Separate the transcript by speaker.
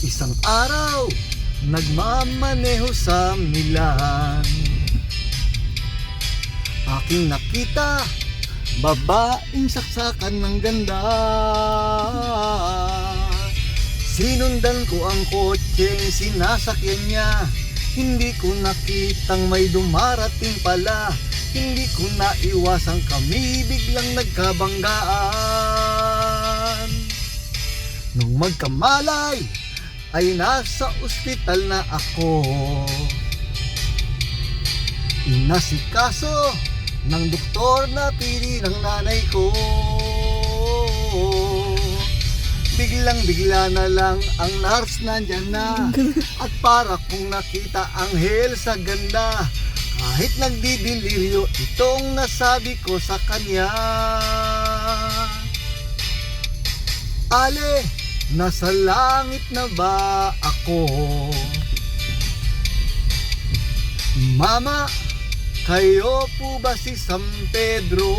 Speaker 1: Isang araw, nagmamaneho sa Milan. Aking nakita, babaeng saksakan ng ganda. Sinundan ko ang kotseng sinasakyan niya. Hindi ko nakitang may dumarating pala. Hindi ko naiwasang kami biglang nagkabanggaan. Nung magkamalay, ay nasa ospital na ako. Inasikaso ng doktor na pili ng nanay ko. Biglang-bigla na lang ang nurse nandyan na. At para kong nakita anghel sa ganda. Kahit nagdidiliryo itong nasabi ko sa kanya. Ale, nasa langit na ba ako? Mama, kayo po ba si San Pedro?